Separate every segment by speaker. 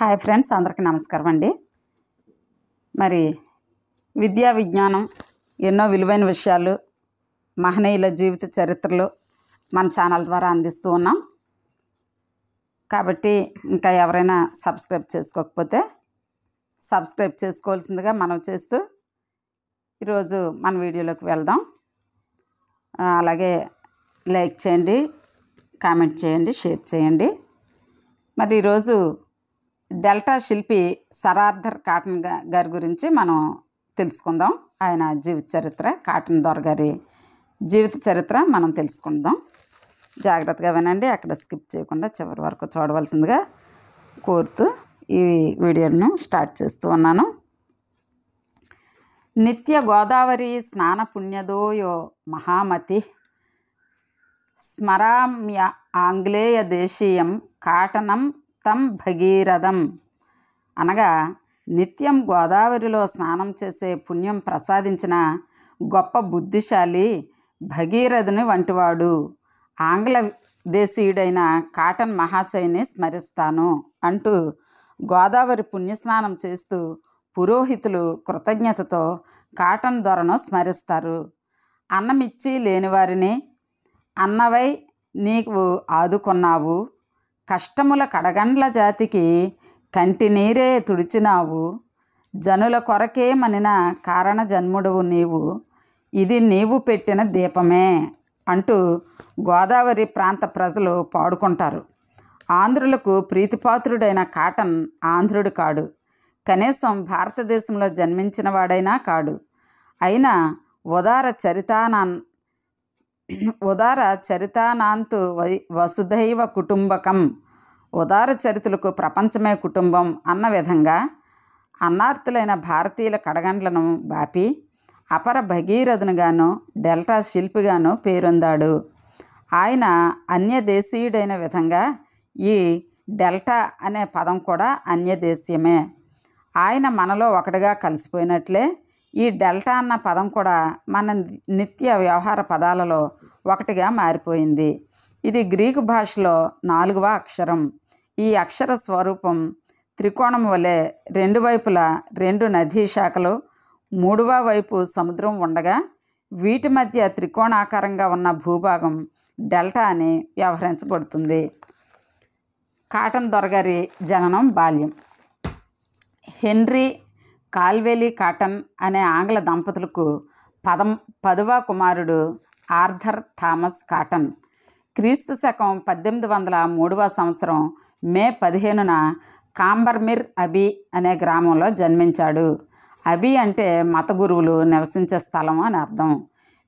Speaker 1: Hi friends, అందరికీ నమస్కారం అండి. మరి విద్యా విజ్ఞానం ఎన్నో విలువైన విషయాలు మహనీయుల జీవిత చరిత్రలు మన ఛానల్ ద్వారా అందిస్తూ ఉన్నాం. కాబట్టి ఇంకా ఎవరైనా సబ్స్క్రైబ్ చేసుకోకపోతే సబ్స్క్రైబ్ చేసుకోవాల్సిందిగా మనం చేస్తూ ఈరోజు మన వీడియోలోకి వెళ్దాం. అలాగే లైక్ చేయండి, కామెంట్ చేయండి, షేర్ చేయండి. మరి ఈరోజు డెల్టా శిల్పి సర్ ఆర్థర్ కాటన్ గారి గురించి మనం తెలుసుకుందాం. ఆయన జీవిత చరిత్ర, కాటన్ దొర గారి జీవిత చరిత్ర మనం తెలుసుకుందాం. జాగ్రత్తగా వినండి, అక్కడ స్కిప్ చేయకుండా చివరి వరకు చూడవలసిందిగా కోరుతూ ఈ వీడియోను స్టార్ట్ చేస్తూ ఉన్నాను. నిత్య గోదావరి స్నాన పుణ్యదోయో మహామతి స్మరామ్య ఆంగ్లేయ దేశీయం కాటనం తం భగీరథం అనగా నిత్యం గోదావరిలో స్నానం చేసే పుణ్యం ప్రసాదించిన గొప్ప బుద్ధిశాలి భగీరథుని వంటివాడు ఆంగ్ల దేశీయుడైన కాటన్ మహాశయుని స్మరిస్తాను అంటూ గోదావరి పుణ్యస్నానం చేస్తూ పురోహితులు కృతజ్ఞతతో కాటన్ దొరను స్మరిస్తారు. అన్నమిచ్చి లేనివారిని అన్నవై నీవు ఆదుకున్నావు, కష్టముల కడగండ్ల జాతికి కంటి నీరే తుడిచినావు, జనుల కొరకే మనిన కారణ జన్ముడువు నీవు, ఇది నీవు పెట్టిన దీపమే అంటూ గోదావరి ప్రాంత ప్రజలు పాడుకుంటారు. ఆంధ్రులకు ప్రీతిపాత్రుడైన కాటన్ ఆంధ్రుడు కాడు, కనీసం భారతదేశంలో జన్మించిన వాడైనా కాడు. అయినా ఉదార చరితానాంతు వసుధైవ కుటుంబకం, ఉదార చరితులకు ప్రపంచమే కుటుంబం అన్న విధంగా అన్నార్తులైన భారతీయుల కడగండ్లను బాపి అపర భగీరథునిగాను డెల్టా శిల్పిగాను పేరొందాడు. ఆయన అన్యదేశీయుడైన విధంగా ఈ డెల్టా అనే పదం కూడా అన్యదేశీయమే. ఆయన మనలో ఒకటిగా కలిసిపోయినట్లే ఈ డెల్టా అన్న పదం కూడా మన నిత్య వ్యవహార పదాలలో ఒకటిగా మారిపోయింది. ఇది గ్రీకు భాషలో 4వ అక్షరం. ఈ అక్షర స్వరూపం త్రికోణం వలె రెండు వైపులా 2 నదీ శాఖలు, 3వ వైపు సముద్రం ఉండగా వీటి మధ్య త్రికోణాకారంగా ఉన్న భూభాగం డెల్టా అని వ్యవహరించబడుతుంది. కాటన్ దొర గారి జననం, బాల్యం. హెన్రీ కాల్వేలీ కాటన్ అనే ఆంగ్ల దంపతులకు 10వ కుమారుడు ఆర్థర్ థామస్ కాటన్. క్రీస్తు శకం 1803వ సంవత్సరం మే 15న కాంబర్మిర్ అబీ అనే గ్రామంలో జన్మించాడు. అబీ అంటే మత గురువులు నివసించే స్థలం అని అర్థం.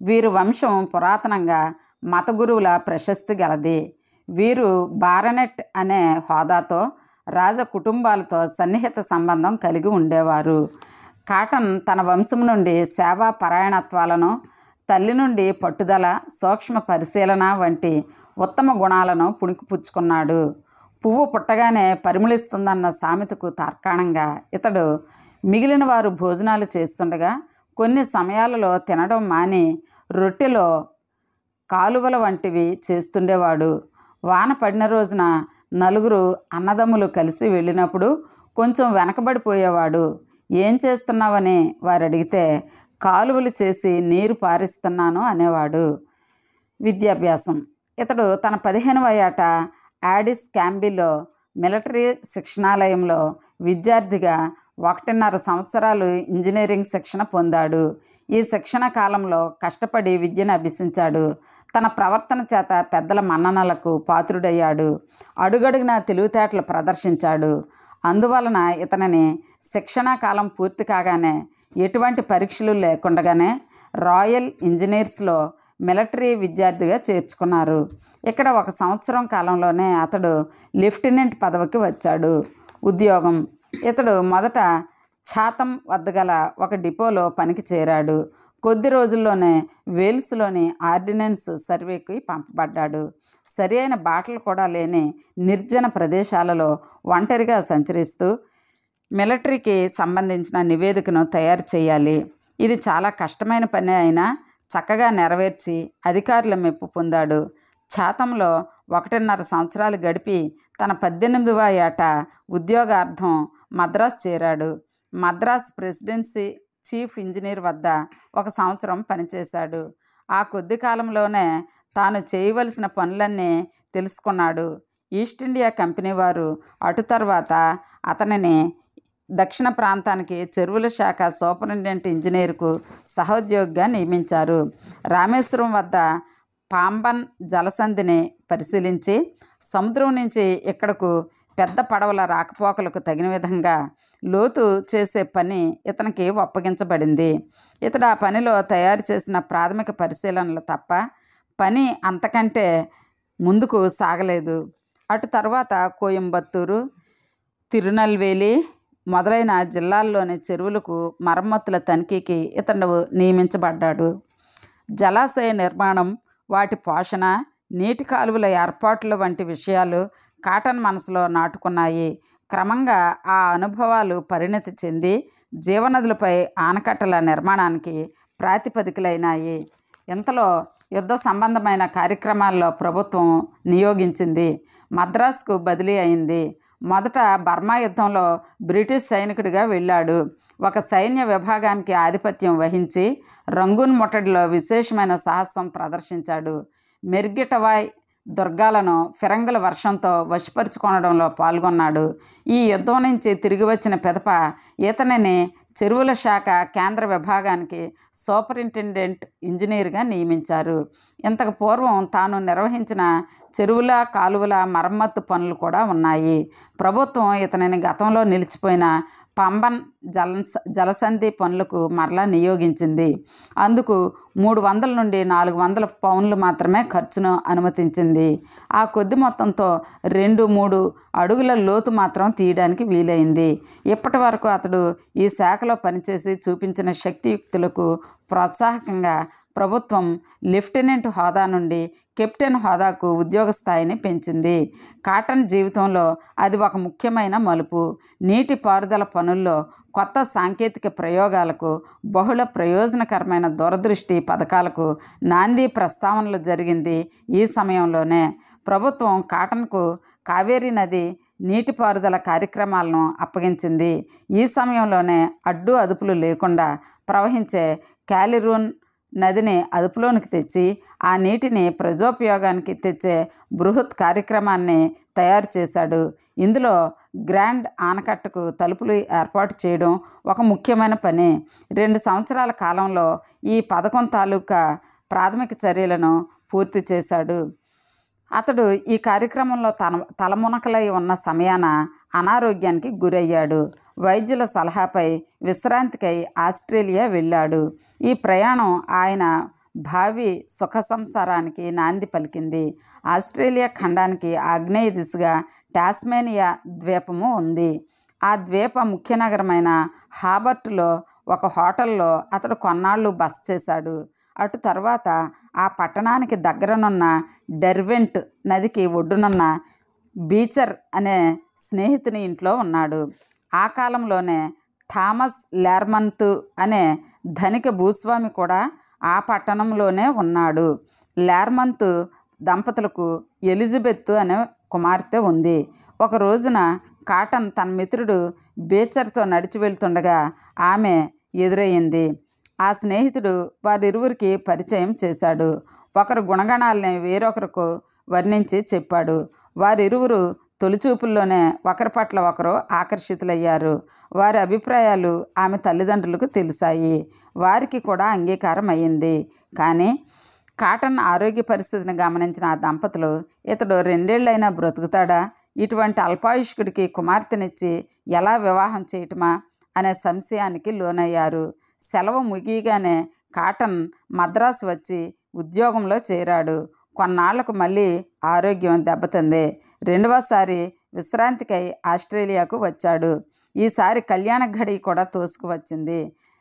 Speaker 1: వీరు వంశం పురాతనంగా మత గురువుల ప్రశస్తి గలది. వీరు బారనెట్ అనే హోదాతో రాజ కుటుంబాలతో సన్నిహిత సంబంధం కలిగి ఉండేవారు. కాటన్ తన వంశం నుండి సేవా పరాయణత్వాలను, తల్లి నుండి పట్టుదల, సూక్ష్మ పరిశీలన వంటి ఉత్తమ గుణాలను పుణికిపుచ్చుకున్నాడు. పువ్వు పుట్టగానే పరిమళిస్తుందన్న సామెతకు తార్కాణంగా ఇతడు మిగిలిన వారు భోజనాలు చేస్తుండగా కొన్ని సమయాలలో తినడం మాని రొట్టెలో కాలువల వంటివి చేస్తుండేవాడు. వాన పడిన రోజున నలుగురు అన్నదమ్ములు కలిసి వెళ్ళినప్పుడు కొంచెం వెనకబడిపోయేవాడు. ఏం చేస్తున్నావని వారు అడిగితే కాలువలు చేసి నీరు పారిస్తున్నాను అనేవాడు. విద్యాభ్యాసం. ఇతడు తన 15వ ఏట యాడిస్ క్యాంబీలో మిలిటరీ శిక్షణాలయంలో విద్యార్థిగా 1.5 సంవత్సరాలు ఇంజనీరింగ్ శిక్షణ పొందాడు. ఈ శిక్షణ కాలంలో కష్టపడి విద్యను అభ్యసించాడు. తన ప్రవర్తన చేత పెద్దల మన్ననలకు పాత్రుడయ్యాడు. అడుగడుగునా తెలివితేటలు ప్రదర్శించాడు. అందువలన ఇతనిని శిక్షణా కాలం పూర్తి కాగానే ఎటువంటి పరీక్షలు లేకుండానే రాయల్ ఇంజనీర్స్లో మిలిటరీ విద్యార్థిగా చేర్చుకున్నారు. ఇక్కడ 1 సంవత్సరం కాలంలోనే అతడు లెఫ్టినెంట్ పదవికి వచ్చాడు. ఉద్యోగం. ఇతడు మొదట ఛాతం వద్ద గల ఒక డిపోలో పనికి చేరాడు. కొద్ది రోజుల్లోనే వేల్స్లోని ఆర్డినెన్స్ సర్వేకి పంపబడ్డాడు. సరి అయిన బాటలు కూడా లేని నిర్జన ప్రదేశాలలో ఒంటరిగా సంచరిస్తూ మిలిటరీకి సంబంధించిన నివేదికను తయారు చేయాలి. ఇది చాలా కష్టమైన పని అయినా చక్కగా నెరవేర్చి అధికారుల మెప్పు పొందాడు. ఛాతంలో 1.5 సంవత్సరాలు గడిపి తన 18వ ఏట ఉద్యోగార్థం మద్రాసు చేరాడు. మద్రాస్ ప్రెసిడెన్సీ చీఫ్ ఇంజనీర్ వద్ద 1 సంవత్సరం పనిచేశాడు. ఆ కొద్ది కాలంలోనే తాను చేయవలసిన పనులన్నీ తెలుసుకున్నాడు. ఈస్ట్ ఇండియా కంపెనీ వారు అటు తర్వాత అతనిని దక్షిణ ప్రాంతానికి చెరువుల శాఖ సూపరింటెండెంట్ ఇంజనీర్కు సహోద్యోగిగా నియమించారు. రామేశ్వరం వద్ద పాంబన్ జలసంధిని పరిశీలించి సముద్రం నుంచి ఇక్కడకు పెద్ద పడవల రాకపోకలకు తగిన విధంగా లోతు చేసే పని ఇతనికి అప్పగించబడింది. ఇతడు ఆ పనిలో తయారు చేసిన ప్రాథమిక పరిశీలనలు తప్ప పని అంతకంటే ముందుకు సాగలేదు. అటు తర్వాత కోయంబత్తూరు, తిరునల్వేలి మొదలైన జిల్లాల్లోని చెరువులకు మరమ్మతుల తనిఖీకి ఇతడు నియమించబడ్డాడు. జలాశయ నిర్మాణం, వాటి పోషణ, నీటి కాలువల ఏర్పాట్లు వంటి విషయాలు కాటన్ మనసులో నాటుకున్నాయి. క్రమంగా ఆ అనుభవాలు పరిణతి చెంది జీవనదులపై ఆనకట్టల నిర్మాణానికి ప్రాతిపదికలైనాయి. ఇంతలో యుద్ధ సంబంధమైన కార్యక్రమాల్లో ప్రభుత్వం నియోగించింది. మద్రాసుకు బదిలీ అయింది. మొదట బర్మా యుద్ధంలో బ్రిటిష్ సైనికుడిగా వెళ్ళాడు. ఒక సైన్య విభాగానికి ఆధిపత్యం వహించి రంగూన్ ముట్టడిలో విశేషమైన సాహసం ప్రదర్శించాడు. మెర్గిటవాయ్ దుర్గాలను ఫిరంగుల వర్షంతో వశపరుచుకొనడంలో పాల్గొన్నాడు. ఈ యుద్ధం నుంచి తిరిగి వచ్చిన పిదప ఇతనిని చెరువుల శాఖ కేంద్ర విభాగానికి సూపరింటెండెంట్ ఇంజనీర్గా నియమించారు. ఇంతకు పూర్వం తాను నిర్వహించిన చెరువుల కాలువల మరమ్మత్తు పనులు కూడా ఉన్నాయి. ప్రభుత్వం ఇతనిని గతంలో నిలిచిపోయిన పంబన్ జలసంధి పనులకు మరలా నియోగించింది. అందుకు 300 నుండి 400 పౌండ్లు మాత్రమే ఖర్చును అనుమతించింది. ఆ కొద్ది మొత్తంతో 2-3 అడుగుల లోతు మాత్రం తీయడానికి వీలైంది. ఇప్పటి వరకు అతడు ఈ శాఖలో పనిచేసి చూపించిన శక్తియుక్తులకు ప్రోత్సాహకంగా ప్రభుత్వం లెఫ్టినెంట్ హోదా నుండి కెప్టెన్ హోదాకు ఉద్యోగ స్థాయిని పెంచింది. కాటన్ జీవితంలో అది ఒక ముఖ్యమైన మలుపు. నీటి పారుదల పనుల్లో కొత్త సాంకేతిక ప్రయోగాలకు, బహుళ ప్రయోజనకరమైన దూరదృష్టి పథకాలకు నాంది ప్రస్తావనలు జరిగింది ఈ సమయంలోనే. ప్రభుత్వం కాటన్కు కావేరీ నది నీటిపారుదల కార్యక్రమాలను అప్పగించింది. ఈ సమయంలోనే అడ్డు అదుపులు లేకుండా ప్రవహించే క్యాలిరూన్ నదిని అదుపులోనికి తెచ్చి ఆ నీటిని ప్రజోపయోగానికి తెచ్చే బృహత్ కార్యక్రమాన్ని తయారు చేశాడు. ఇందులో గ్రాండ్ ఆనకట్టకు తలుపులు ఏర్పాటు చేయడం ఒక ముఖ్యమైన పని. 2 సంవత్సరాల కాలంలో ఈ పథకం తాలూకా ప్రాథమిక చర్యలను పూర్తి చేశాడు. అతడు ఈ కార్యక్రమంలో తలమునకలై ఉన్న సమయాన అనారోగ్యానికి గురయ్యాడు. వైద్యుల సలహాపై విశ్రాంతికై ఆస్ట్రేలియా వెళ్ళాడు. ఈ ప్రయాణం ఆయన భావి సుఖ సంసారానికి నాంది పలికింది. ఆస్ట్రేలియా ఖండానికి ఆగ్నేయ దిశగా టాస్మేనియా ద్వీపము ఉంది. ఆ ద్వీప ముఖ్య నగరమైన హాబర్ట్లో ఒక హోటల్లో అతడు కొన్నాళ్ళు బస చేశాడు. అటు తర్వాత ఆ పట్టణానికి దగ్గరనున్న డెర్వెంట్ నదికి ఒడ్డునున్న బీచర్ అనే స్నేహితుని ఇంట్లో ఉన్నాడు. ఆ కాలంలోనే థామస్ లేర్మంత్ అనే ధనిక భూస్వామి కూడా ఆ పట్టణంలోనే ఉన్నాడు. లేర్మంత్ దంపతులకు ఎలిజబెత్ అనే కుమార్తె ఉంది. ఒక రోజున కాటన్ తన మిత్రుడు బీచర్తో నడిచి వెళ్తుండగా ఆమె ఎదురయ్యింది. ఆ స్నేహితుడు వారిరువురికి పరిచయం చేశాడు. ఒకరు గుణగణాలని వేరొకరికి వర్ణించి చెప్పాడు. వారిరువురు తొలిచూపుల్లోనే ఒకరి పట్ల ఒకరు ఆకర్షితులయ్యారు. వారి అభిప్రాయాలు ఆమె తల్లిదండ్రులకు తెలిసాయి. వారికి కూడా అంగీకారం అయ్యింది. కానీ కాటన్ ఆరోగ్య పరిస్థితిని గమనించిన ఆ దంపతులు ఇతడు 2 ఏళ్ళైనా బ్రతుకుతాడా, ఇటువంటి అల్పాయుష్కుడికి కుమార్తెనిచ్చి ఎలా వివాహం చేయటమా అనే సంశయానికి లోనయ్యారు. సెలవు ముగియగానే కాటన్ మద్రాసు వచ్చి ఉద్యోగంలో చేరాడు. కొన్నాళ్లకు మళ్ళీ ఆరోగ్యం దెబ్బతింది. 2వసారి విశ్రాంతికై ఆస్ట్రేలియాకు వచ్చాడు. ఈసారి కళ్యాణ ఘడి కూడా తోసుకువచ్చింది.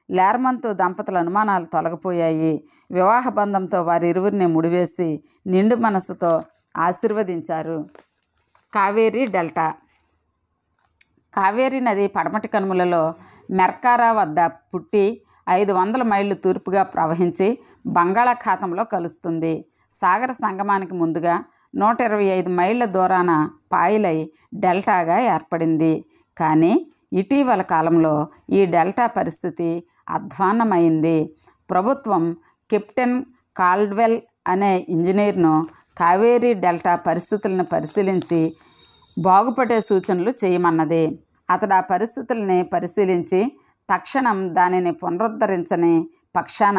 Speaker 1: లేర్మంత్ దంపతుల అనుమానాలు తొలగిపోయాయి. వివాహ బంధంతో వారిరువురిని ముడివేసి నిండు మనసుతో ఆశీర్వదించారు. కావేరీ డెల్టా. కావేరీ నది పడమటి కనుమలలో మెర్కారా వద్ద పుట్టి 500 మైళ్ళు తూర్పుగా ప్రవహించి బంగాళాఖాతంలో కలుస్తుంది. సాగర సంగమానికి ముందుగా 125 మైళ్ళ దూరాన పాయలై డెల్టాగా ఏర్పడింది. కానీ ఇటీవల కాలంలో ఈ డెల్టా పరిస్థితి అధ్వాన్నమైంది. ప్రభుత్వం కెప్టెన్ కాల్డ్వెల్ అనే ఇంజనీర్ను కావేరీ డెల్టా పరిస్థితులను పరిశీలించి బాగుపడే సూచనలు చేయమన్నది. అతడు ఆ పరిస్థితుల్ని పరిశీలించి తక్షణం దానిని పునరుద్ధరించని పక్షాన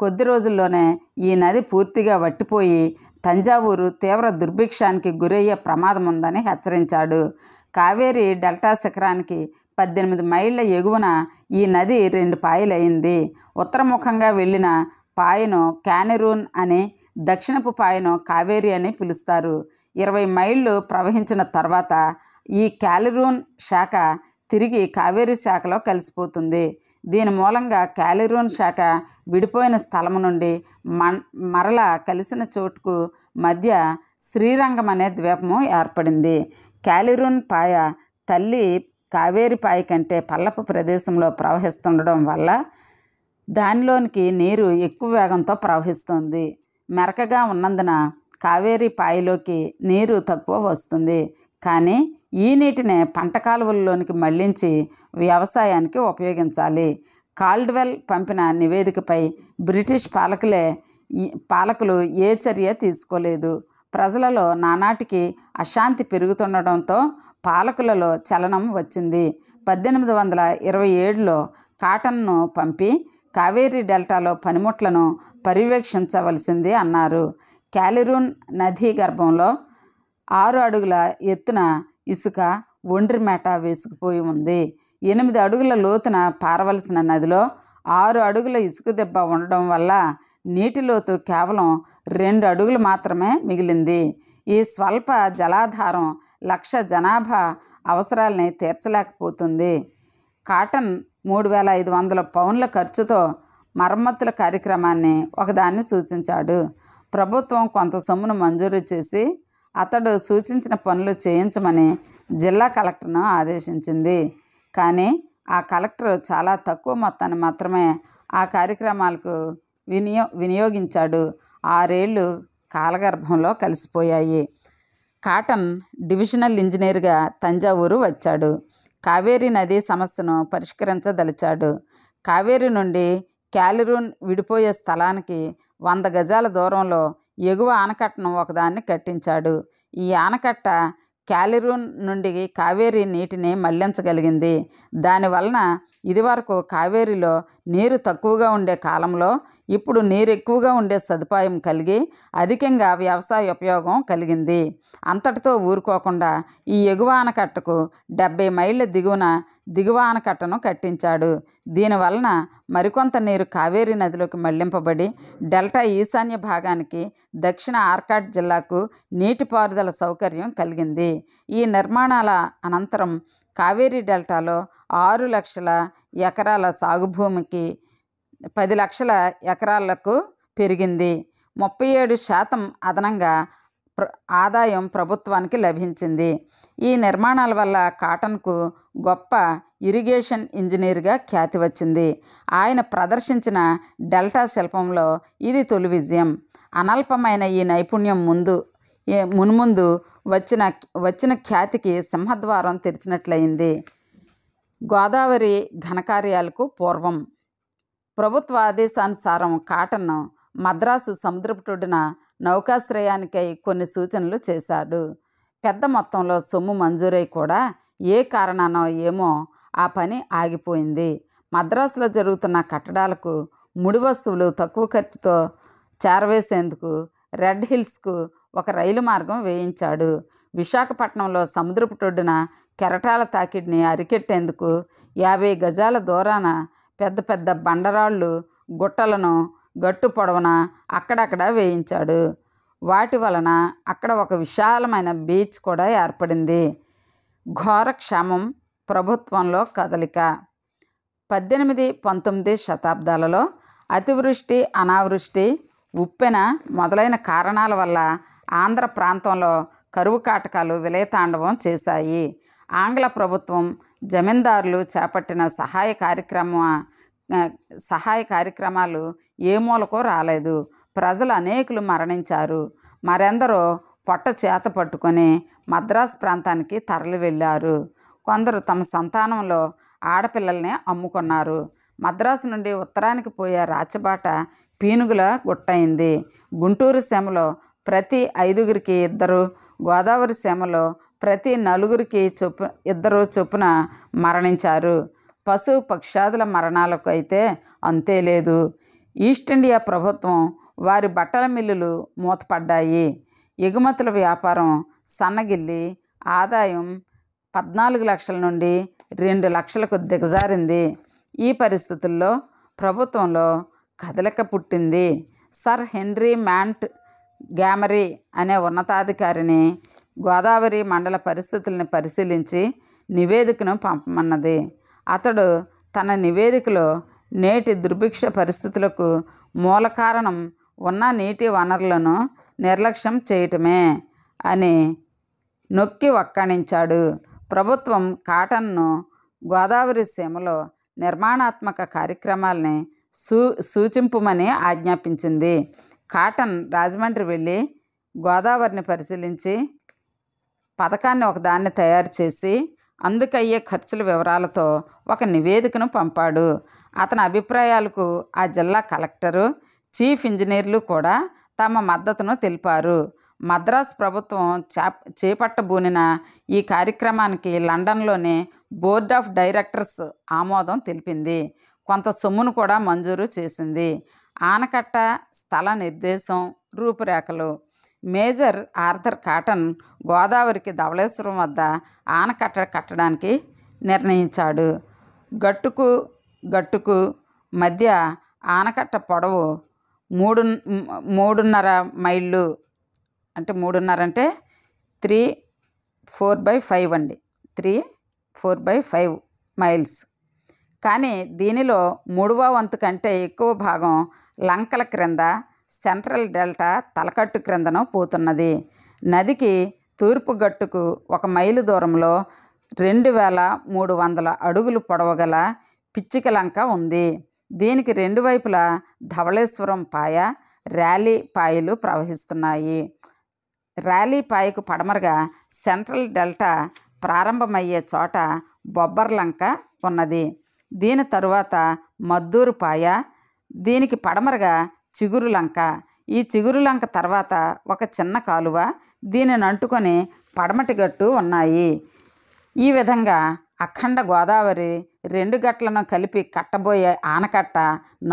Speaker 1: కొద్ది రోజుల్లోనే ఈ నది పూర్తిగా వట్టిపోయి తంజావూరు తీవ్ర దుర్భిక్షానికి గురయ్యే ప్రమాదం ఉందని హెచ్చరించాడు. కావేరీ డెల్టా శిఖరానికి 18 మైళ్ళ ఎగువన ఈ నది 2 పాయలైంది. ఉత్తరముఖంగా వెళ్ళిన పాయను క్యానెరూన్ అని, దక్షిణపు పాయను కావేరీ అని పిలుస్తారు. 20 మైళ్ళు ప్రవహించిన తర్వాత ఈ క్యాలెరూన్ శాఖ తిరిగి కావేరీ శాఖలో కలిసిపోతుంది. దీని మూలంగా క్యాలెరూన్ శాఖ విడిపోయిన స్థలం నుండి మరలా కలిసిన చోటుకు మధ్య శ్రీరంగం అనే ద్వీపము ఏర్పడింది. క్యాలెరూన్ పాయ తల్లి కావేరీ పాయ కంటే పల్లపు ప్రదేశంలో ప్రవహిస్తుండడం వల్ల దానిలోనికి నీరు ఎక్కువ వేగంతో ప్రవహిస్తుంది. మెరకగా ఉన్నందున కావేరీ పాయలోకి నీరు తక్కువ వస్తుంది. కానీ ఈ నీటిని పంట కాలువల్లోనికి మళ్లించి వ్యవసాయానికి ఉపయోగించాలి. కాల్డ్వెల్ పంపిన నివేదికపై బ్రిటిష్ పాలకులు ఏ చర్య తీసుకోలేదు. ప్రజలలో నానాటికి అశాంతి పెరుగుతుండడంతో పాలకులలో చలనం వచ్చింది. 1827లో కాటన్ను పంపి కావేరీ డెల్టాలో పనిముట్లను పర్యవేక్షించవలసింది అన్నారు. క్యాలెరూన్ నదీ గర్భంలో 6 అడుగుల ఎత్తున ఇసుక ఒండ్రిమేట వేసుకుపోయి ఉంది. 8 అడుగుల లోతున పారవలసిన నదిలో 6 అడుగుల ఇసుక దెబ్బ ఉండడం వల్ల నీటి లోతు కేవలం 2 అడుగులు మాత్రమే మిగిలింది. ఈ స్వల్ప జలాధారం 1,00,000 జనాభా అవసరాల్ని తీర్చలేకపోతుంది. కాటన్ 3,500 పౌండ్ల ఖర్చుతో మరమ్మతుల కార్యక్రమాన్ని ఒకదాన్ని సూచించాడు. ప్రభుత్వం కొంత సొమ్మును మంజూరు చేసి అతడు సూచించిన పనులు చేయించమని జిల్లా కలెక్టర్ను ఆదేశించింది. కానీ ఆ కలెక్టర్ చాలా తక్కువ మొత్తాన్ని మాత్రమే ఆ కార్యక్రమాలకు వినియోగించాడు. 6 ఏళ్ళు కాలగర్భంలో కలిసిపోయాయి. కాటన్ డివిజనల్ ఇంజనీర్గా తంజావూరు వచ్చాడు. కావేరీ నదీ సమస్యను పరిష్కరించదలిచాడు. కావేరీ నుండి క్యాలెరూన్ విడిపోయే స్థలానికి 100 గజాల దూరంలో ఎగువ ఆనకట్టను ఒకదాన్ని కట్టించాడు. ఈ ఆనకట్ట క్యాలెరూన్ నుండి కావేరీ నీటిని మళ్లించగలిగింది. దానివలన ఇదివరకు కావేరీలో నీరు తక్కువగా ఉండే కాలంలో ఇప్పుడు నీరు ఎక్కువగా ఉండే సదుపాయం కలిగి అధికంగా వ్యవసాయ ఉపయోగం కలిగింది. అంతటితో ఊరుకోకుండా ఈ ఎగువ ఆనకట్టకు 70 మైళ్ళ దిగువన దిగువ ఆనకట్టను కట్టించాడు. దీనివలన మరికొంత నీరు కావేరీ నదిలోకి మళ్లింపబడి డెల్టా ఈశాన్య భాగానికి దక్షిణ ఆర్కాట్ జిల్లాకు నీటిపారుదల సౌకర్యం కలిగింది. ఈ నిర్మాణాల అనంతరం కావేరీ డెల్టాలో 6 లక్షల ఎకరాల సాగుభూమికి 10 లక్షల ఎకరాలకు పెరిగింది. 37% అదనంగా ఆదాయం ప్రభుత్వానికి లభించింది. ఈ నిర్మాణాల వల్ల కాటన్కు గొప్ప ఇరిగేషన్ ఇంజనీర్గా ఖ్యాతి వచ్చింది. ఆయన ప్రదర్శించిన డెల్టా శిల్పంలో ఇది తొలి విజయం. అనల్పమైన ఈ నైపుణ్యం మున్ముందు వచ్చిన ఖ్యాతికి సింహద్వారం తెరిచినట్లయింది. గోదావరి ఘనకార్యాలకు పూర్వం ప్రభుత్వ ఆదేశానుసారం కాటన్ను మద్రాసు సముద్రపుటొడ్డున నౌకాశ్రయానికై కొన్ని సూచనలు చేశాడు. పెద్ద మొత్తంలో సొమ్ము మంజూరై కూడా ఏ కారణానో ఏమో ఆ పని ఆగిపోయింది. మద్రాసులో జరుగుతున్న కట్టడాలకు ముడి వస్తువులు తక్కువ ఖర్చుతో చేరవేసేందుకు రెడ్ హిల్స్కు ఒక రైలు మార్గం వేయించాడు. విశాఖపట్నంలో సముద్రపుటొడ్డున కెరటాల తాకిడిని అరికెట్టేందుకు 50 గజాల దూరాన పెద్ద పెద్ద బండరాళ్ళు గుట్టలను గట్టు పొడవున అక్కడక్కడ వేయించాడు. వాటి వలన అక్కడ ఒక విశాలమైన బీచ్ కూడా ఏర్పడింది. ఘోర క్షామం ప్రభుత్వంలో కదలిక. 18, 19 శతాబ్దాలలో అతివృష్టి, అనావృష్టి, ఉప్పెన మొదలైన కారణాల వల్ల ఆంధ్ర ప్రాంతంలో కరువు కాటకాలు విలయతాండవం చేశాయి. ఆంగ్ల ప్రభుత్వం జమీందారులు చేపట్టిన సహాయ కార్యక్రమాలు ఏ మూలకో రాలేదు. ప్రజలు అనేకులు మరణించారు. మరెందరో పొట్ట చేత పట్టుకొని మద్రాసు ప్రాంతానికి తరలి వెళ్ళారు. కొందరు తమ సంతానంలో ఆడపిల్లల్ని అమ్ముకున్నారు. మద్రాసు నుండి ఉత్తరానికి పోయే రాచబాట పీనుగుల గుట్టయింది. గుంటూరు సీమలో ప్రతి 5గురికి 2, గోదావరి సీమలో ప్రతి 4గురికి ఇద్దరు చొప్పున మరణించారు. పశు పక్షాదుల మరణాలకు అయితే అంతే లేదు. ఈస్ట్ ఇండియా ప్రభుత్వం వారి బట్టల మిల్లులు మూతపడ్డాయి. ఎగుమతుల వ్యాపారం సన్నగిల్లి ఆదాయం 14 లక్షల నుండి 2 లక్షలకు దిగజారింది. ఈ పరిస్థితుల్లో ప్రభుత్వంలో కదలిక పుట్టింది. సర్ హెన్రీ మ్యాంట్ గ్యామరీ అనే ఉన్నతాధికారిని గోదావరి మండల పరిస్థితుల్ని పరిశీలించి నివేదికను పంపమన్నది. అతడు తన నివేదికలో నేటి దుర్భిక్ష పరిస్థితులకు మూల కారణం ఉన్న నీటి వనరులను నిర్లక్ష్యం చేయటమే అని నొక్కి వక్కాణించాడు. ప్రభుత్వం కాటన్ను గోదావరి సీమలో నిర్మాణాత్మక కార్యక్రమాల్ని సూచింపమని ఆజ్ఞాపించింది. కాటన్ రాజమండ్రి వెళ్ళి గోదావరిని పరిశీలించి పథకాన్ని ఒకదాన్ని తయారు చేసి అందుకయ్యే ఖర్చుల వివరాలతో ఒక నివేదికను పంపాడు. అతని అభిప్రాయాలకు ఆ జిల్లా కలెక్టరు, చీఫ్ ఇంజనీర్లు కూడా తమ మద్దతును తెలిపారు. మద్రాసు ప్రభుత్వం చేపట్టబూనిన ఈ కార్యక్రమానికి లండన్లోని బోర్డ్ ఆఫ్ డైరెక్టర్స్ ఆమోదం తెలిపింది. కొంత సొమ్మును కూడా మంజూరు చేసింది. ఆనకట్ట స్థల నిర్దేశం, రూపురేఖలు. మేజర్ ఆర్థర్ కాటన్ గోదావరికి ధవళేశ్వరం వద్ద ఆనకట్ట కట్టడానికి నిర్ణయించాడు. గట్టుకు మధ్య ఆనకట్ట పొడవు 3.5 మైళ్ళు, అంటే 3.5 అంటే 3/4/5 అండి, 3/4/5 మైల్స్. కానీ దీనిలో 1/3 వంతు కంటే ఎక్కువ భాగం లంకల క్రింద సెంట్రల్ డెల్టా తలకట్టు క్రిందను పోతున్నది. నదికి తూర్పు గట్టుకు 1 మైలు దూరంలో 2300 అడుగులు పొడవగల పిచ్చిక లంక ఉంది. దీనికి 2 వైపులా ధవళేశ్వరం పాయ, ర్యాలీ పాయలు ప్రవహిస్తున్నాయి. ర్యాలీ పాయకు పడమరగా సెంట్రల్ డెల్టా ప్రారంభమయ్యే చోట బొబ్బర్లంక ఉన్నది. దీని తరువాత మద్దూరు పాయ, దీనికి పడమరగా చిగురులంక. ఈ చిగురులంక తర్వాత ఒక చిన్న కాలువ, దీనిని అంటుకొని పడమటి గట్టు ఉన్నాయి. ఈ విధంగా అఖండ గోదావరి 2 గట్లను కలిపి కట్టబోయే ఆనకట్ట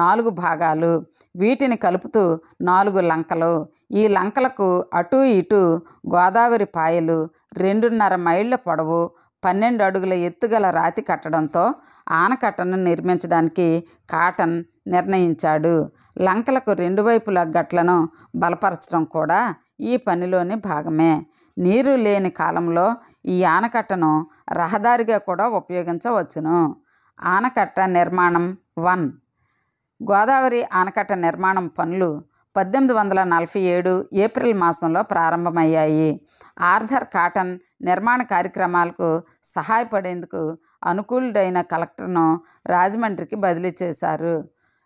Speaker 1: 4 భాగాలు. వీటిని కలుపుతూ 4 లంకలు. ఈ లంకలకు అటూ ఇటూ గోదావరి పాయలు 2.5 మైళ్ళ పొడవు, 12 అడుగుల ఎత్తుగల రాతి కట్టడంతో ఆనకట్టను నిర్మించడానికి కాటన్ నిర్ణయించాడు. లంకలకు 2 వైపుల గట్లను బలపరచడం కూడా ఈ పనిలోని భాగమే. నీరు లేని కాలంలో ఈ ఆనకట్టను రహదారిగా కూడా ఉపయోగించవచ్చును. ఆనకట్ట నిర్మాణం 1. గోదావరి ఆనకట్ట నిర్మాణం పనులు 1847 ఏప్రిల్ మాసంలో ప్రారంభమయ్యాయి. ఆర్థర్ కాటన్ నిర్మాణ కార్యక్రమాలకు సహాయపడేందుకు అనుకూలుడైన కలెక్టర్ను రాజమండ్రికి బదిలీ చేశారు.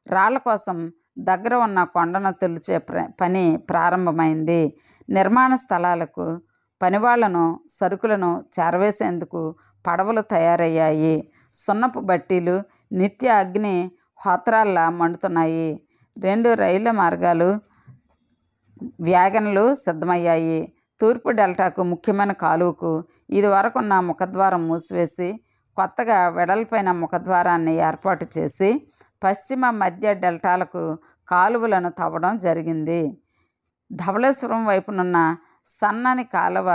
Speaker 1: రాళ్ల కోసం దగ్గర ఉన్న కొండను తొలిచే పని ప్రారంభమైంది. నిర్మాణ స్థలాలకు పనివాళ్లను, సరుకులను చేరవేసేందుకు పడవలు తయారయ్యాయి. సున్నపు బట్టీలు నిత్య అగ్ని హోత్రాల్లా మండుతున్నాయి. 2 రైళ్ల మార్గాలు, వ్యాగన్లు సిద్ధమయ్యాయి. తూర్పు డెల్టాకు ముఖ్యమైన కాలువకు ఇదివరకున్న ముఖద్వారం మూసివేసి కొత్తగా వెడల్పైన ముఖద్వారాన్ని ఏర్పాటు చేసి పశ్చిమ మధ్య డెల్టాలకు కాలువలను తవ్వడం జరిగింది. ధవళేశ్వరం వైపునున్న సన్నని కాలువ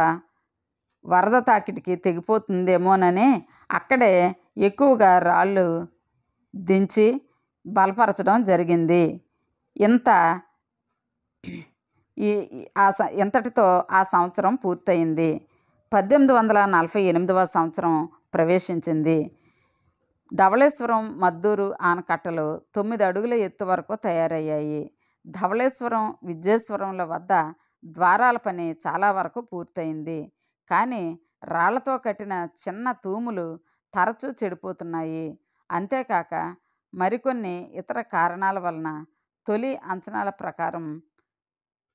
Speaker 1: వరద తాకిడికి తెగిపోతుందేమోనని అక్కడే ఎక్కువగా రాళ్ళు దించి బలపరచడం జరిగింది. ఇంతటితో ఆ సంవత్సరం పూర్తయింది. 1848వ సంవత్సరం ప్రవేశించింది. ధవళేశ్వరం, మద్దూరు ఆనకట్టలు 9 అడుగుల ఎత్తు వరకు తయారయ్యాయి. ధవళేశ్వరం, విద్యేశ్వరంల వద్ద ద్వారాల పని చాలా వరకు పూర్తయింది. కానీ రాళ్లతో కట్టిన చిన్న తూములు తరచూ చెడిపోతున్నాయి. అంతేకాక మరికొన్ని ఇతర కారణాల వలన తొలి అంచనాల ప్రకారం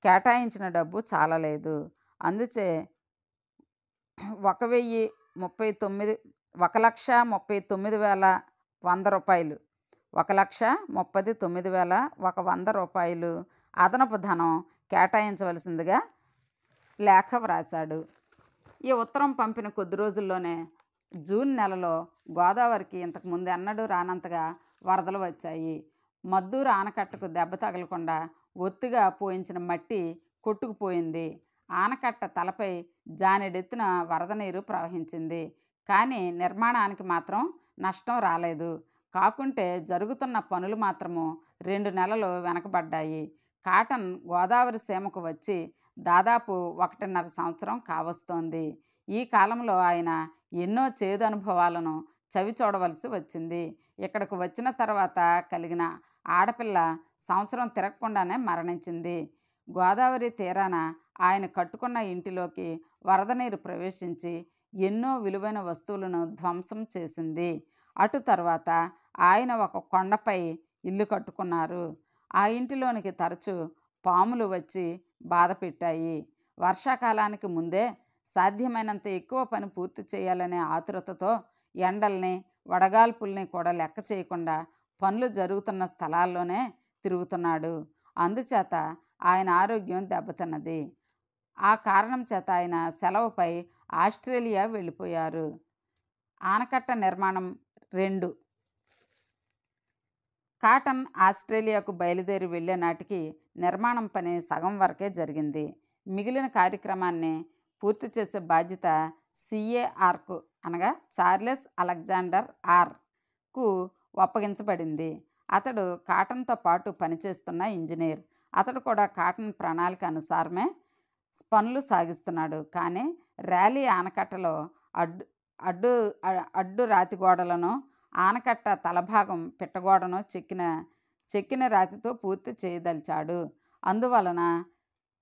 Speaker 1: కేటాయించిన డబ్బు చాలలేదు. అందుచే 1,39,100 రూపాయలు 1,39,100 రూపాయలు అదనపు ధనం కేటాయించవలసిందిగా లేఖ వ్రాశాడు. ఈ ఉత్తరం పంపిన కొద్ది రోజుల్లోనే జూన్ నెలలో గోదావరికి ఇంతకుముందు ఎన్నడూ రానంతగా వరదలు వచ్చాయి. మద్దూరు ఆనకట్టకు దెబ్బ తగలకుండా ఒత్తిగా పోయించిన మట్టి కొట్టుకుపోయింది. ఆనకట్ట తలపై జానెడెత్తున వరద నీరు ప్రవహించింది. కానీ నిర్మాణానికి మాత్రం నష్టం రాలేదు. కాకుంటే జరుగుతున్న పనులు మాత్రము 2 నెలలు వెనకబడ్డాయి. కాటన్ గోదావరి సీమకు వచ్చి దాదాపు 1.5 సంవత్సరం కావస్తోంది. ఈ కాలంలో ఆయన ఎన్నో చేదు అనుభవాలను చవి చూడవలసి వచ్చింది. ఇక్కడకు వచ్చిన తర్వాత కలిగిన ఆడపిల్ల సంవత్సరం తిరగకుండానే మరణించింది. గోదావరి తీరాన ఆయన కట్టుకున్న ఇంటిలోకి వరద నీరు ప్రవేశించి ఎన్నో విలువైన వస్తువులను ధ్వంసం చేసింది. అటు తర్వాత ఆయన ఒక కొండపై ఇల్లు కట్టుకున్నారు. ఆ ఇంటిలోనికి తరచూ పాములు వచ్చి బాధ పెట్టాయి. వర్షాకాలానికి ముందే సాధ్యమైనంత ఎక్కువ పని పూర్తి చేయాలనే ఆతురతతో ఎండల్ని వడగాల్పుల్ని కూడా లెక్క చేయకుండా పనులు జరుగుతున్న స్థలాల్లోనే తిరుగుతున్నాడు. అందుచేత ఆయన ఆరోగ్యం దెబ్బతిన్నది. ఆ కారణం చేత ఆయన సెలవుపై ఆస్ట్రేలియా వెళ్ళిపోయారు. ఆనకట్ట నిర్మాణం 2. కాటన్ ఆస్ట్రేలియాకు బయలుదేరి వెళ్ళే నాటికి నిర్మాణం పని సగం వరకే జరిగింది. మిగిలిన కార్యక్రమాన్ని పూర్తి చేసే బాధ్యత CARకు అనగా చార్లెస్ అలెగ్జాండర్ ఆర్కు అప్పగించబడింది. అతడు కాటన్తో పాటు పనిచేస్తున్న ఇంజనీర్. అతడు కూడా కాటన్ ప్రణాళిక అనుసారమే పనులు సాగిస్తున్నాడు. కానీ ర్యాలీ ఆనకట్టలో అడ్డు రాతి గోడలను, ఆనకట్ట తలభాగం పిట్టగోడను చెక్కిన రాతితో పూర్తి చేయదలిచాడు. అందువలన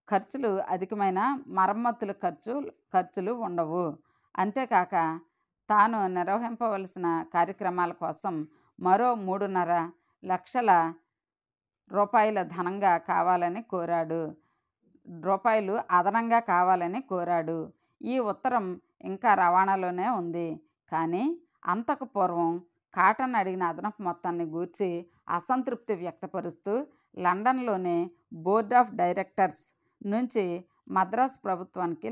Speaker 1: ఖర్చులు అధికమైన మరమ్మతుల ఖర్చులు ఉండవు. అంతేకాక తాను నిర్వహింపవలసిన కార్యక్రమాల కోసం మరో 3.5 లక్షల రూపాయల అదనంగా కావాలని కోరాడు. ఈ ఉత్తరం ఇంకా రవాణాలోనే ఉంది. కానీ అంతకు పూర్వం కాటన్ అడిగిన అదనపు మొత్తాన్ని గూర్చి అసంతృప్తి వ్యక్తపరుస్తూ లండన్లోని బోర్డ్ ఆఫ్ డైరెక్టర్స్ నుంచి మద్రాసు ప్రభుత్వానికి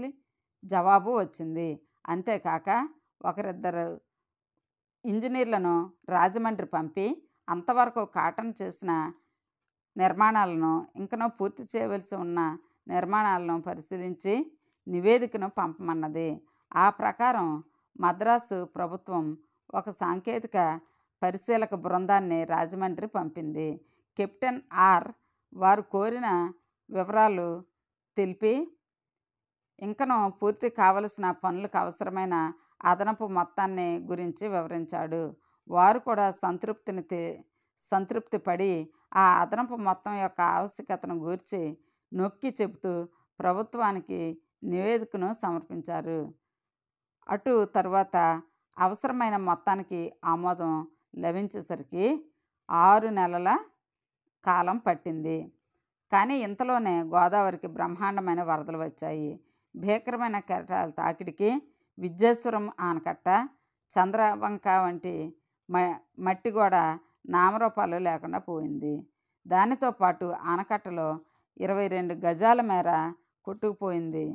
Speaker 1: జవాబు వచ్చింది. అంతేకాక 1-2 ఇంజనీర్లను రాజమండ్రి పంపి అంతవరకు కాటన్ చేసిన నిర్మాణాలను, ఇంకనూ పూర్తి చేయవలసి ఉన్న నిర్మాణాలను పరిశీలించి నివేదికను పంపమన్నది. ఆ ప్రకారం మద్రాసు ప్రభుత్వం ఒక సాంకేతిక పరిశీలక బృందాన్ని రాజమండ్రి పంపింది. కెప్టెన్ ఆర్ వారు కోరిన వివరాలు తెలిపి ఇంకనూ పూర్తి కావలసిన పనులకు అవసరమైన అదనపు మొత్తాన్ని గురించి వివరించాడు. వారు కూడా సంతృప్తి పడి ఆ అదనపు మొత్తం యొక్క ఆవశ్యకతను గూర్చి నొక్కి చెబుతూ ప్రభుత్వానికి నివేదికను సమర్పించారు. అటు తరువాత అవసరమైన మొత్తానికి ఆమోదం లభించేసరికి 6 నెలల కాలం పట్టింది. కానీ ఇంతలోనే గోదావరికి బ్రహ్మాండమైన వరదలు వచ్చాయి. భీకరమైన కెరటాల తాకిడికి విద్యేశ్వరం ఆనకట్ట, చంద్రవంక వంటి మట్టి గోడ నామరూపాలు లేకుండా పోయింది. దానితో పాటు ఆనకట్టలో 22 గజాల మేర కొట్టుకుపోయింది.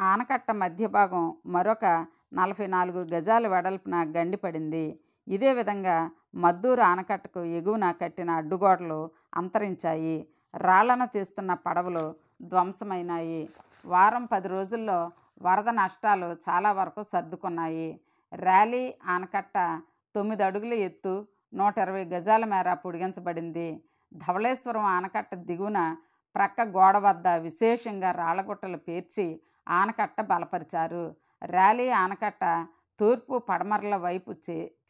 Speaker 1: ఆనకట్ట మధ్య భాగం మరొక 44 గజాల వెడల్పున గండిపడింది. ఇదే విధంగా మద్దూరు ఆనకట్టకు ఎగువన కట్టిన అడ్డుగోడలు అంతరించాయి. రాళ్లను తీస్తున్న పడవలు ధ్వంసమైనాయి. వారం 10 రోజుల్లో వరద నష్టాలు చాలా వరకు సర్దుకున్నాయి. ర్యాలీ ఆనకట్ట 9 అడుగుల ఎత్తు, 120 గజాల మేర పొడిగించబడింది. ధవళేశ్వరం ఆనకట్ట దిగువన ప్రక్క గోడ వద్ద విశేషంగా రాళ్లగుట్టలు పేర్చి ఆనకట్ట బలపరిచారు. ర్యాలీ ఆనకట్ట తూర్పు పడమరల వైపు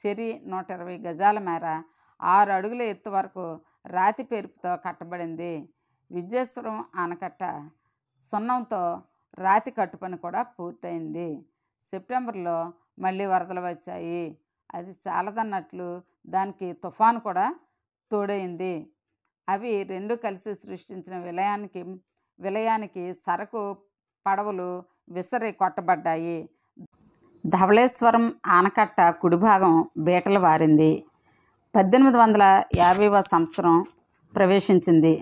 Speaker 1: చెరి 120 గజాల మేర 6 అడుగుల ఎత్తు వరకు రాతి పేర్పుతో కట్టబడింది. విద్యేశ్వరం ఆనకట్ట సున్నంతో రాతి కట్టుపని కూడా పూర్తయింది. సెప్టెంబర్లో మళ్ళీ వరదలు వచ్చాయి. అది చాలదన్నట్లు దానికి తుఫాను కూడా తోడైంది. అవి రెండు కలిసి సృష్టించిన విలయానికి సరకు పడవలు విసరి కొట్టబడ్డాయి. ధవళేశ్వరం ఆనకట్ట కుడిభాగం బీటలు వారింది. 1850వ సంవత్సరం ప్రవేశించింది.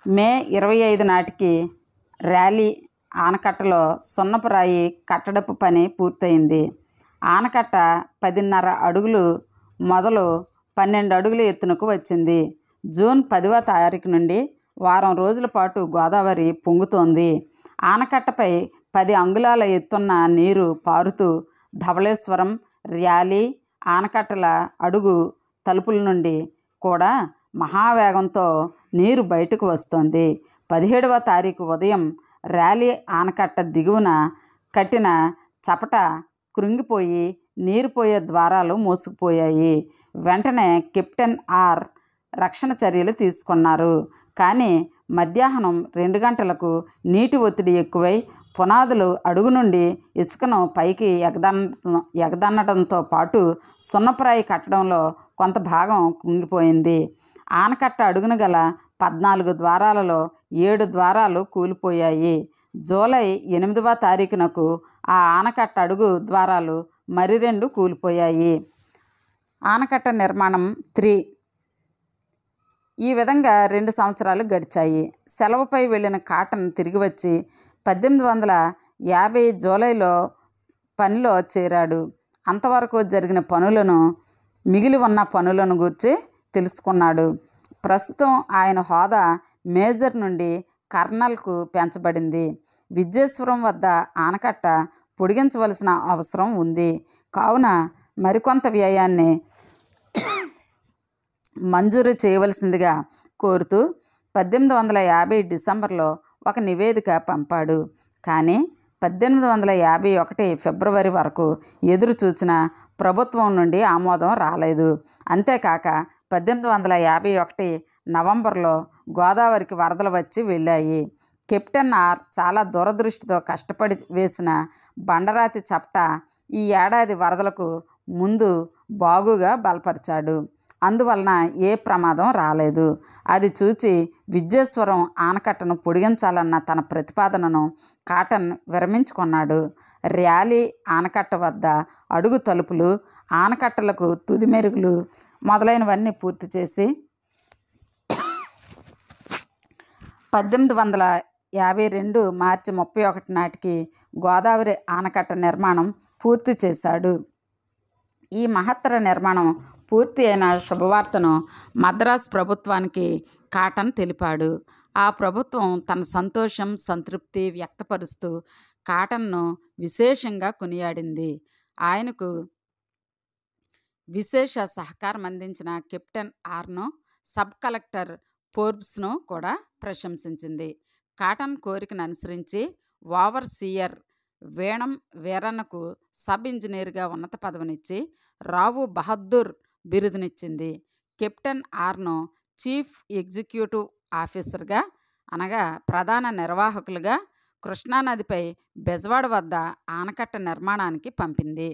Speaker 1: మే 25 నాటికి ర్యాలీ ఆనకట్టలో సున్నపురాయి కట్టడపు పని పూర్తయింది. ఆనకట్ట 10.5 అడుగులు మొదలు 12 అడుగుల ఎత్తునకు వచ్చింది. జూన్ 10వ తారీఖు నుండి వారం రోజుల పాటు గోదావరి పొంగుతోంది. ఆనకట్టపై 10 అంగుళాల ఎత్తున్న నీరు పారుతూ ధవళేశ్వరం, ర్యాలీ ఆనకట్టల అడుగు తలుపుల నుండి కూడా మహావేగంతో నీరు బయటకు వస్తోంది. 17వ తారీఖు ఉదయం ర్యాలీ ఆనకట్ట దిగువన కట్టిన చపట కృంగిపోయి నీరు పోయే ద్వారాలు మూసుకుపోయాయి. వెంటనే కెప్టెన్ ఆర్ రక్షణ చర్యలు తీసుకున్నారు. కానీ మధ్యాహ్నం 2 గంటలకు నీటి ఒత్తిడి ఎక్కువై పునాదులు అడుగు నుండి ఇసుకను పైకి ఎగదన్నడంతో పాటు సున్నపురాయి కట్టడంలో కొంత భాగం కుంగిపోయింది. ఆనకట్ట అడుగున గల 14 ద్వారాలలో 7 ద్వారాలు కూలిపోయాయి. జూలై 8వ తారీఖునకు ఆ ఆనకట్ట అడుగు ద్వారాలు మరి 2 కూలిపోయాయి. ఆనకట్ట నిర్మాణం 3. ఈ విధంగా 2 సంవత్సరాలు గడిచాయి. సెలవుపై వెళ్ళిన కాటన్ తిరిగి వచ్చి 1850 జూలైలో పనిలో చేరాడు. అంతవరకు జరిగిన పనులను, మిగిలి ఉన్న పనులను గూర్చి తెలుసుకున్నాడు. ప్రస్తుతం ఆయన హోదా మేజర్ నుండి కర్నల్కు పెంచబడింది. విద్యేశ్వరం వద్ద ఆనకట్ట పొడిగించవలసిన అవసరం ఉంది. కావున మరికొంత వ్యయాన్ని మంజూరు చేయవలసిందిగా కోరుతూ 1850 డిసెంబర్లో ఒక నివేదిక పంపాడు. కానీ 1851 ఫిబ్రవరి వరకు ఎదురు చూసిన ప్రభుత్వం నుండి ఆమోదం రాలేదు. అంతేకాక 1851 నవంబర్లో గోదావరికి వరదలు వచ్చి వెళ్ళాయి. కెప్టెన్ ఆర్ చాలా దూరదృష్టితో కష్టపడి వేసిన బండరాతి చప్ట ఈ ఏడాది వరదలకు ముందు బాగుగా బలపరిచాడు. అందువలన ఏ ప్రమాదం రాలేదు. అది చూచి విద్యేశ్వరం ఆనకట్టను పొడిగించాలన్న తన ప్రతిపాదనను కాటన్ విరమించుకున్నాడు. ర్యాలీ ఆనకట్ట వద్ద అడుగు తలుపులు, ఆనకట్టలకు తుది మెరుగులు మొదలైనవన్నీ పూర్తి చేసి 1852 మార్చి 31 నాటికి గోదావరి ఆనకట్ట నిర్మాణం పూర్తి చేశాడు. ఈ మహత్తర నిర్మాణం పూర్తి అయిన శుభవార్తను మద్రాసు ప్రభుత్వానికి కాటన్ తెలిపాడు. ఆ ప్రభుత్వం తన సంతోషం, సంతృప్తి వ్యక్తపరుస్తూ కాటన్ను విశేషంగా కొనియాడింది. ఆయనకు విశేష సహకారం అందించిన కెప్టెన్ ఆర్ను, సబ్ కలెక్టర్ ఫోర్బ్స్ను కూడా ప్రశంసించింది. కాటన్ కోరికను అనుసరించి ఓవర్ సీయర్ వేణం వీరన్నకు సబ్ ఇంజనీర్గా ఉన్నత పదవినిచ్చి రావు బహద్దూర్ బిరుదునిచ్చింది. కెప్టెన్ ఆర్ను చీఫ్ ఎగ్జిక్యూటివ్ ఆఫీసర్గా, అనగా ప్రధాన నిర్వాహకులుగా కృష్ణానదిపై బెజవాడ వద్ద ఆనకట్ట నిర్మాణానికి పంపింది.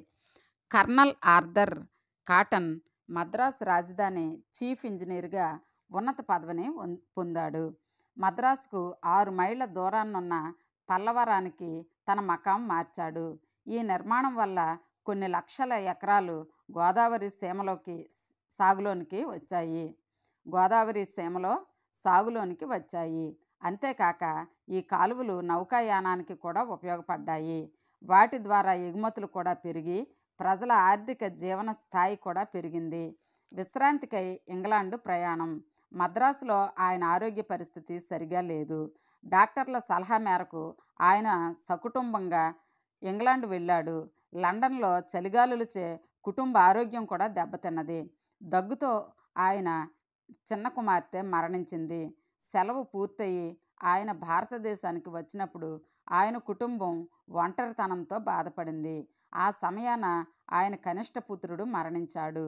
Speaker 1: కర్నల్ ఆర్థర్ కాటన్ మద్రాసు రాజధాని చీఫ్ ఇంజనీర్గా ఉన్నత పదవిని పొందాడు. మద్రాసుకు 6 మైళ్ళ దూరాన్నున్న పల్లవరానికి తన మకాం మార్చాడు. ఈ నిర్మాణం వల్ల కొన్ని లక్షల ఎకరాలు గోదావరి సాగులోనికి వచ్చాయి. అంతేకాక ఈ కాలువలు నౌకాయానానికి కూడా ఉపయోగపడ్డాయి. వాటి ద్వారా ఎగుమతులు కూడా పెరిగి ప్రజల ఆర్థిక జీవన స్థాయి కూడా పెరిగింది. విశ్రాంతికై ఇంగ్లాండు ప్రయాణం. మద్రాసులో ఆయన ఆరోగ్య పరిస్థితి సరిగా లేదు. డాక్టర్ల సలహా మేరకు ఆయన సకుటుంబంగా ఇంగ్లాండ్ వెళ్ళాడు. లండన్లో చలిగాలులచే కుటుంబ ఆరోగ్యం కూడా దెబ్బతిన్నది. దగ్గుతో ఆయన చిన్న కుమార్తె మరణించింది. సెలవు పూర్తయి ఆయన భారతదేశానికి వచ్చినప్పుడు ఆయన కుటుంబం ఒంటరితనంతో బాధపడింది. ఆ సమయాన ఆయన కనిష్ట పుత్రుడు మరణించాడు.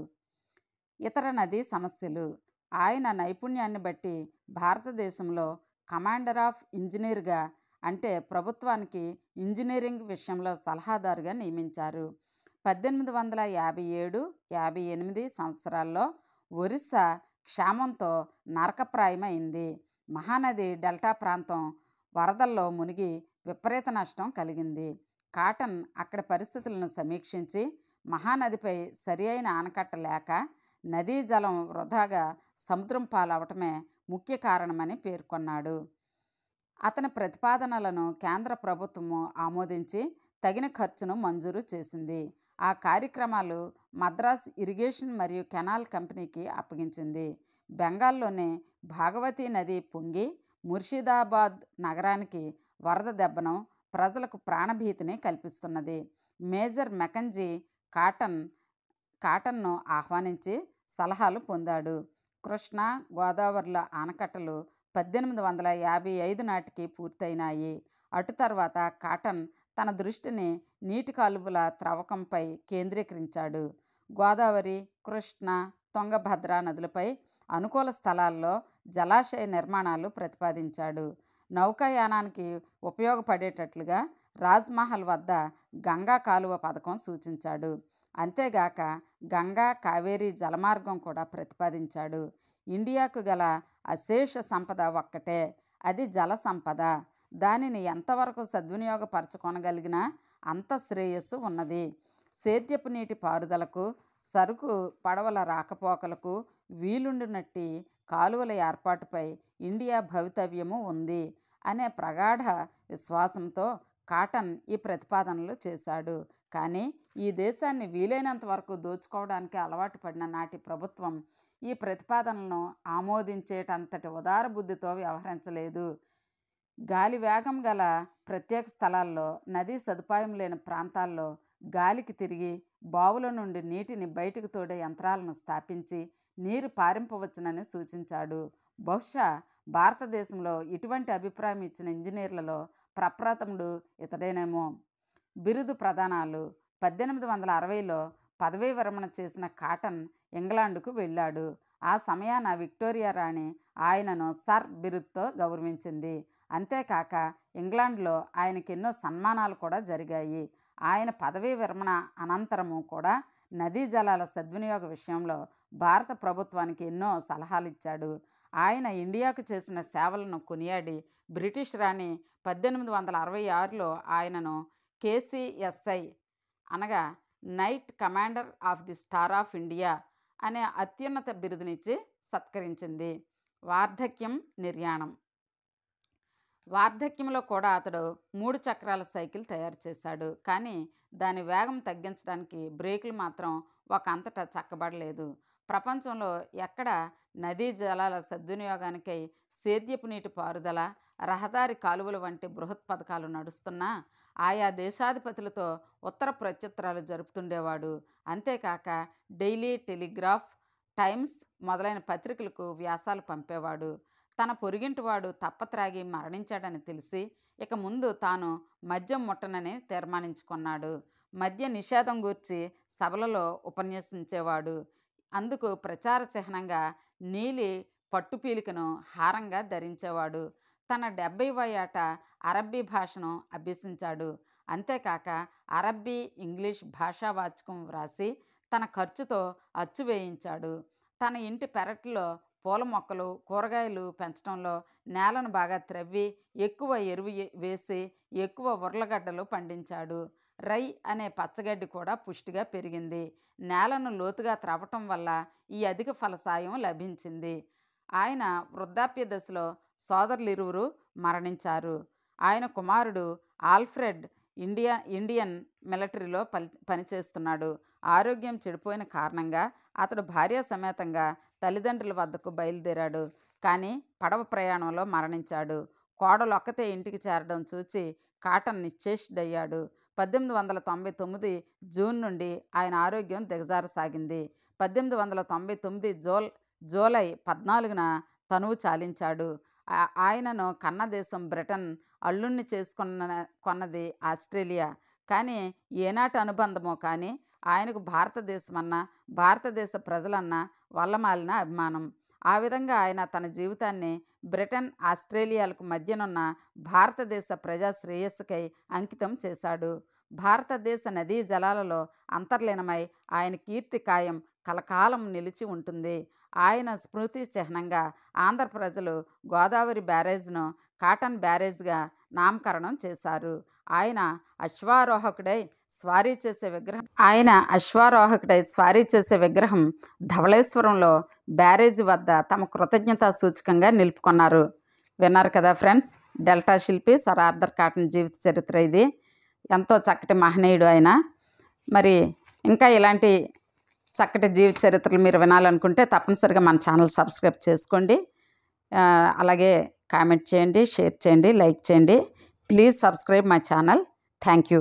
Speaker 1: ఇతర నదీ సమస్యలు. ఆయన నైపుణ్యాన్ని బట్టి భారతదేశంలో కమాండర్ ఆఫ్ ఇంజనీర్గా, అంటే ప్రభుత్వానికి ఇంజనీరింగ్ విషయంలో సలహాదారుగా నియమించారు. 1857-58 సంవత్సరాల్లో ఒరిస్సా క్షామంతో నరకప్రాయమైంది. మహానది డెల్టా ప్రాంతం వరదల్లో మునిగి విపరీత నష్టం కలిగింది. కాటన్ అక్కడి పరిస్థితులను సమీక్షించి మహానదిపై సరి అయిన ఆనకట్ట లేక నదీ జలం వృధాగా సముద్రం పాలవటమే ముఖ్య కారణమని పేర్కొన్నాడు. అతని ప్రతిపాదనలను కేంద్ర ప్రభుత్వము ఆమోదించి తగిన ఖర్చును మంజూరు చేసింది. ఆ కార్యక్రమాలు మద్రాస్ ఇరిగేషన్ మరియు కెనాల్ కంపెనీకి అప్పగించింది. బెంగాల్లోని భాగవతి నది పొంగి ముర్షిదాబాద్ నగరానికి వరద దెబ్బను ప్రజలకు ప్రాణభీతిని కల్పిస్తున్నది. మేజర్ మెకంజీ కాటన్ను ఆహ్వానించి సలహాలు పొందాడు. కృష్ణా గోదావరిల ఆనకట్టలు 1855 నాటికి పూర్తయినాయి. అటు తర్వాత కాటన్ తన దృష్టిని నీటి కాలువల త్రవ్వకంపై కేంద్రీకరించాడు. గోదావరి, కృష్ణ, తుంగభద్ర నదులపై అనుకూల స్థలాల్లో జలాశయ నిర్మాణాలు ప్రతిపాదించాడు. నౌకాయానానికి ఉపయోగపడేటట్లుగా రాజ్మహల్ వద్ద గంగా కాలువ పథకం సూచించాడు. అంతేగాక గంగా కావేరీ జలమార్గం కూడా ప్రతిపాదించాడు. ఇండియాకు గల అశేష సంపద ఒక్కటే, అది జల సంపద. దానిని ఎంతవరకు సద్వినియోగపరచుకొనగలిగినా అంత శ్రేయస్సు ఉన్నది. సేద్యపు నీటి పారుదలకు, సరుకు పడవల రాకపోకలకు వీలుండునట్టి కాలువల ఏర్పాటుపై ఇండియా భవితవ్యము ఉంది అనే ప్రగాఢ విశ్వాసంతో కాటన్ ఈ ప్రతిపాదనలు చేశాడు. కానీ ఈ దేశాన్ని వీలైనంత వరకు దోచుకోవడానికి అలవాటు పడిన నాటి ప్రభుత్వం ఈ ప్రతిపాదనలను ఆమోదించేటంతటి ఉదార బుద్ధితో వ్యవహరించలేదు. గాలి వేగం గల ప్రత్యేక స్థలాల్లో, నదీ సదుపాయం లేని ప్రాంతాల్లో గాలికి తిరిగి బావుల నుండి నీటిని బయటకు తోడే యంత్రాలను స్థాపించి నీరు పారింపవచ్చునని సూచించాడు. బహుశా భారతదేశంలో ఇటువంటి అభిప్రాయం ఇచ్చిన ఇంజనీర్లలో ప్రప్రథముడు ఇతడేనేమో. బిరుదు ప్రదానాలు. 1860లో పదవీ విరమణ చేసిన కాటన్ ఇంగ్లాండుకు వెళ్ళాడు. ఆ సమయాన విక్టోరియా రాణి ఆయనను సర్ బిరుదుతో గౌరవించింది. అంతేకాక ఇంగ్లాండ్లో ఆయనకి ఎన్నో సన్మానాలు కూడా జరిగాయి. ఆయన పదవీ విరమణ అనంతరము కూడా నదీ జలాల సద్వినియోగ విషయంలో భారత ప్రభుత్వానికి ఎన్నో సలహాలు ఇచ్చాడు. ఆయన ఇండియాకు చేసిన సేవలను కొనియాడి బ్రిటిష్ రాణి 1866లో ఆయనను KCSI అనగా night commander of the star of India అనే అత్యున్నత బిరుదునిచ్చి సత్కరించింది. వార్ధక్యం, నిర్యాణం. వార్ధక్యంలో కూడా అతడు 3 చక్రాల సైకిల్ తయారు చేశాడు. కానీ దాని వేగం తగ్గించడానికి బ్రేకులు మాత్రం ఒక అంతటా చక్కబడలేదు. ప్రపంచంలో ఎక్కడ నదీ జలాల సద్వినియోగానికై సేద్యపు నీటి పారుదల, రహదారి కాలువలు వంటి బృహత్ పథకాలు నడుస్తున్నా ఆయా దేశాధిపతులతో ఉత్తర ప్రత్యుత్తరాలు జరుపుతుండేవాడు. అంతేకాక డైలీ టెలిగ్రాఫ్, టైమ్స్ మొదలైన పత్రికలకు వ్యాసాలు పంపేవాడు. తన పొరుగింటివాడు తప్పత్రాగి మరణించాడని తెలిసి ఇక ముందు తాను మద్యం ముట్టనని తీర్మానించుకున్నాడు. మద్య నిషేధం గూర్చి సభలలో ఉపన్యసించేవాడు. అందుకు ప్రచార చిహ్నంగా నీలి పట్టుపీలికను హారంగా ధరించేవాడు. తన 70వ ఏట అరబ్బీ భాషను అభ్యసించాడు. అంతేకాక అరబ్బీ, ఇంగ్లీష్ భాషావాచకం వ్రాసి తన ఖర్చుతో అచ్చు వేయించాడు. తన ఇంటి పెరట్లో పూల మొక్కలు, కూరగాయలు పెంచడంలో నేలను బాగా త్రవ్వి ఎక్కువ ఎరువు వేసి ఎక్కువ ఉర్లగడ్డలు పండించాడు. రై అనే పచ్చగడ్డి కూడా పుష్టిగా పెరిగింది. నేలను లోతుగా త్రవ్వటం వల్ల ఈ అధిక ఫలసాయం లభించింది. ఆయన వృద్ధాప్య దశలో సోదరులిరువురు మరణించారు. ఆయన కుమారుడు ఆల్ఫ్రెడ్ ఇండియన్ మిలిటరీలో పనిచేస్తున్నాడు. ఆరోగ్యం చెడిపోయిన కారణంగా అతడు భార్య సమేతంగా తల్లిదండ్రుల వద్దకు బయలుదేరాడు. కానీ పడవ ప్రయాణంలో మరణించాడు. కోడలొక్కతే ఇంటికి చేరడం చూచి కాటన్ నిశ్చేష్డయ్యాడు. 1899 జూన్ నుండి ఆయన ఆరోగ్యం దిగజారసాగింది. 1899 జూలై 14న తనువు చాలించాడు. ఆయనను కన్న దేశం బ్రిటన్, అల్లుణ్ణి కొన్నది ఆస్ట్రేలియా. కానీ ఏనాటి అనుబంధమో కానీ ఆయనకు భారతదేశమన్నా, భారతదేశ ప్రజలన్నా వల్లమాలిన అభిమానం. ఆ విధంగా ఆయన తన జీవితాన్ని బ్రిటన్, ఆస్ట్రేలియాలకు మధ్యనున్న భారతదేశ ప్రజా శ్రేయస్సుకై అంకితం చేశాడు. భారతదేశ నదీ జలాలలో అంతర్లీనమై ఆయన కీర్తి కాయం కలకాలం నిలిచి ఉంటుంది. ఆయన స్మృతి చిహ్నంగా ఆంధ్ర ప్రజలు గోదావరి బ్యారేజ్ను కాటన్ బ్యారేజ్గా నామకరణం చేశారు. ఆయన అశ్వారోహకుడై స్వారీ చేసే విగ్రహం ధవళేశ్వరంలో బ్యారేజీ వద్ద తమ కృతజ్ఞతా సూచకంగా నిలుపుకున్నారు. విన్నారు కదా ఫ్రెండ్స్, డెల్టా శిల్పి సర్ ఆర్థర్ కాటన్ జీవిత చరిత్ర ఇది. ఎంతో చక్కటి మహనీయుడు ఆయన. మరి ఇంకా ఇలాంటి చక్కటి జీవిత చరిత్రలు మీరు వినాలనుకుంటే తప్పనిసరిగా మన ఛానల్ సబ్స్క్రైబ్ చేసుకోండి. అలాగే కామెంట్ చేయండి, షేర్ చేయండి, లైక్ చేయండి. Please subscribe my channel. Thank you.